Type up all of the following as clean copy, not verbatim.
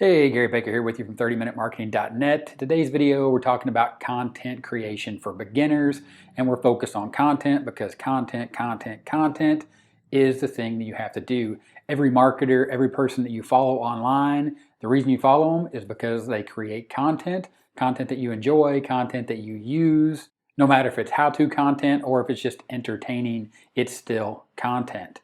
Hey, Gary Baker here with you from 30minutemarketing.net. Today's video, we're talking about content creation for beginners, and we're focused on content because content is the thing that you have to do. Every marketer, every person that you follow online, the reason you follow them is because they create content that you enjoy, content that you use. No matter if it's how-to content or if it's just entertaining, it's still content.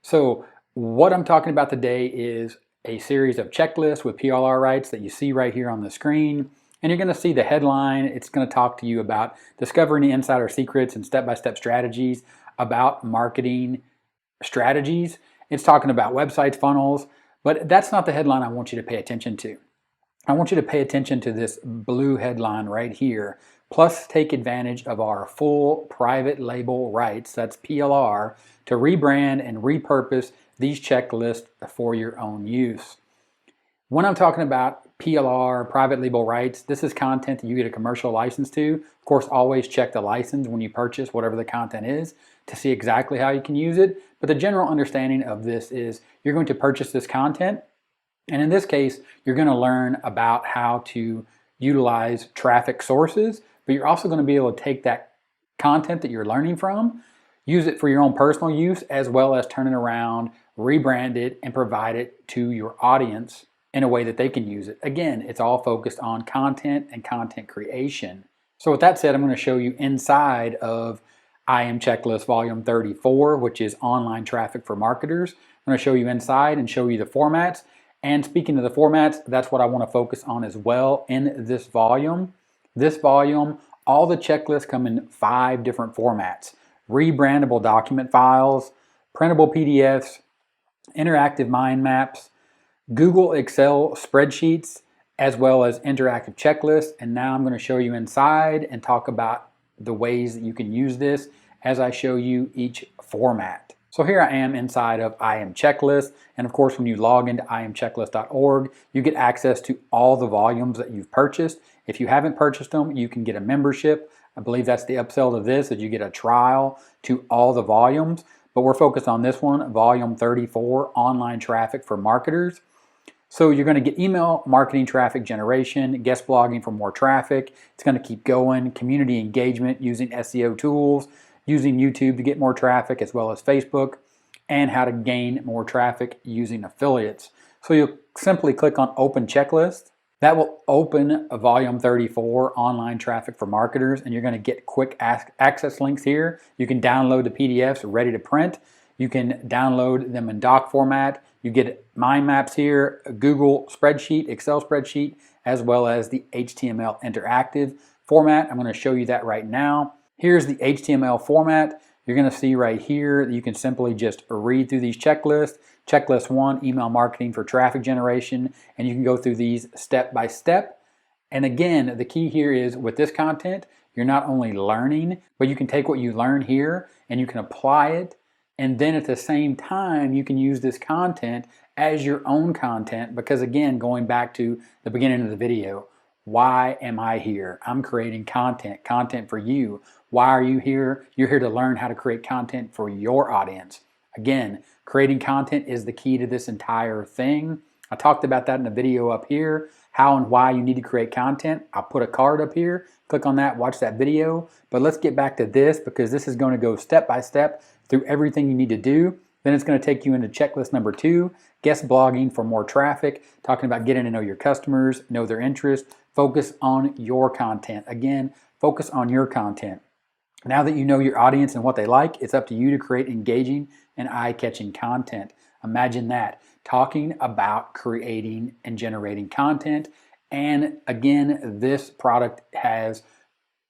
So what I'm talking about today is a series of checklists with PLR rights that you see right here on the screen. And you're going to see the headline. It's going to talk to you about discovering the insider secrets and step-by-step strategies about marketing strategies. It's talking about websites, funnels, but that's not the headline I want you to pay attention to. I want you to pay attention to this blue headline right here. Plus, take advantage of our full private label rights, that's PLR, to rebrand and repurpose these checklists for your own use. When I'm talking about PLR, private label rights, this is content that you get a commercial license to. Of course, always check the license when you purchase whatever the content is to see exactly how you can use it. But the general understanding of this is you're going to purchase this content, and in this case, you're going to learn about how to utilize traffic sources, but you're also going to be able to take that content that you're learning from, use it for your own personal use, as well as turn it around, rebrand it, and provide it to your audience in a way that they can use it. Again, it's all focused on content and content creation. So with that said, I'm going to show you inside of I Am Checklist Volume 34, which is online traffic for marketers. I'm going to show you inside and show you the formats. And speaking of the formats, that's what I want to focus on as well in this volume. This volume, all the checklists come in 5 different formats: rebrandable document files, printable PDFs, interactive mind maps, Google Excel spreadsheets, as well as interactive checklists. And now I'm going to show you inside and talk about the ways that you can use this as I show you each format. So here I am inside of I Am Checklist, and of course when you log into iamchecklist.org, you get access to all the volumes that you've purchased. If you haven't purchased them, you can get a membership. I believe that's the upsell to this, that you get a trial to all the volumes, but we're focused on this one, Volume 34, Online Traffic for Marketers. So you're going to get email marketing traffic generation, guest blogging for more traffic. It's going to keep going, community engagement using SEO tools, using YouTube to get more traffic, as well as Facebook, and how to gain more traffic using affiliates. So you'll simply click on Open Checklist. That will open a Volume 34, Online Traffic for Marketers, and you're going to get quick access links here. You can download the PDFs ready to print. You can download them in doc format. You get mind maps here, a Google spreadsheet, Excel spreadsheet, as well as the HTML interactive format. I'm going to show you that right now. Here's the HTML format. You're going to see right here that you can simply just read through these checklists. Checklist 1, email marketing for traffic generation, and you can go through these step by step. And again, the key here is with this content, you're not only learning, but you can take what you learn here and you can apply it. And then at the same time, you can use this content as your own content, because again, going back to the beginning of the video, why am I here? I'm creating content for you. Why are you here? You're here to learn how to create content for your audience. Again, creating content is the key to this entire thing. I talked about that in the video up here, how and why you need to create content. I'll put a card up here. Click on that, watch that video. But let's get back to this, because this is going to go step by step through everything you need to do. Then it's going to take you into checklist number 2, guest blogging for more traffic, talking about getting to know your customers, know their interests, focus on your content. Again, focus on your content. Now that you know your audience and what they like, it's up to you to create engaging and eye-catching content. Imagine that, talking about creating and generating content. And again, this product has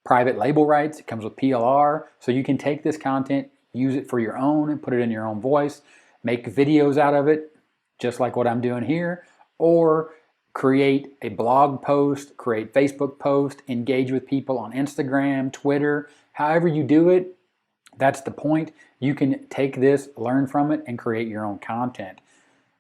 private label rights. It comes with PLR, so you can take this content, use it for your own and put it in your own voice, make videos out of it, just like what I'm doing here, or create a blog post, create Facebook post, engage with people on Instagram, Twitter. However you do it, that's the point. You can take this, learn from it, and create your own content.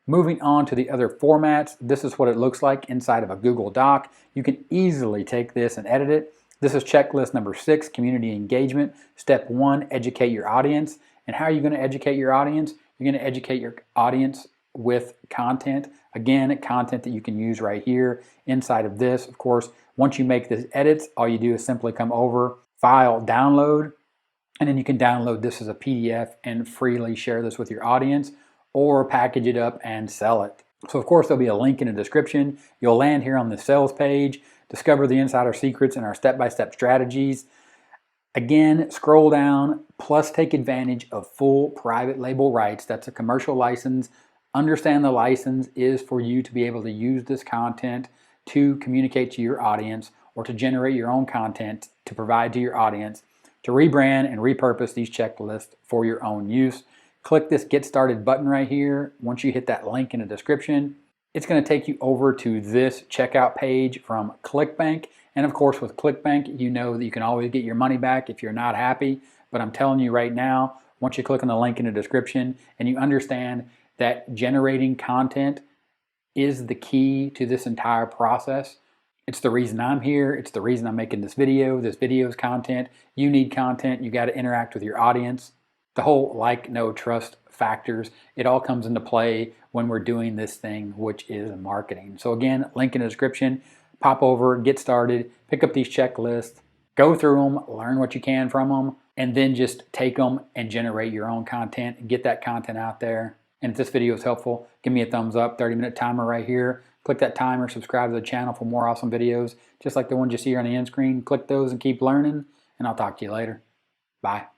Moving on to the other formats, this is what it looks like inside of a Google Doc. You can easily take this and edit it. This is checklist number 6, community engagement. Step 1, educate your audience. And how are you going to educate your audience? You're going to educate your audience with content Again, content that you can use right here inside of this. Of course, once you make the edits, all you do is simply come over, File, Download, and then you can download this as a PDF and freely share this with your audience or package it up and sell it. So of course, there'll be a link in the description. You'll land here on the sales page, discover the insider secrets and our step-by-step strategies. Again, scroll down, plus take advantage of full private label rights. That's a commercial license. Understand the license is for you to be able to use this content to communicate to your audience or to generate your own content to provide to your audience, to rebrand and repurpose these checklists for your own use. Click this Get Started button right here. Once you hit that link in the description, it's going to take you over to this checkout page from ClickBank. And of course, with ClickBank, you know that you can always get your money back if you're not happy. But I'm telling you right now, once you click on the link in the description and you understand that generating content is the key to this entire process, it's the reason I'm here. It's the reason I'm making this video. This video is content. You need content. You got to interact with your audience. The whole like, know, trust factors, it all comes into play when we're doing this thing, which is marketing. So again, link in the description. Pop over, get started, pick up these checklists, go through them, learn what you can from them, and then just take them and generate your own content and get that content out there. And if this video is helpful, give me a thumbs up, 30-minute timer right here. Click that timer, subscribe to the channel for more awesome videos, just like the ones you see here on the end screen. Click those and keep learning, and I'll talk to you later. Bye.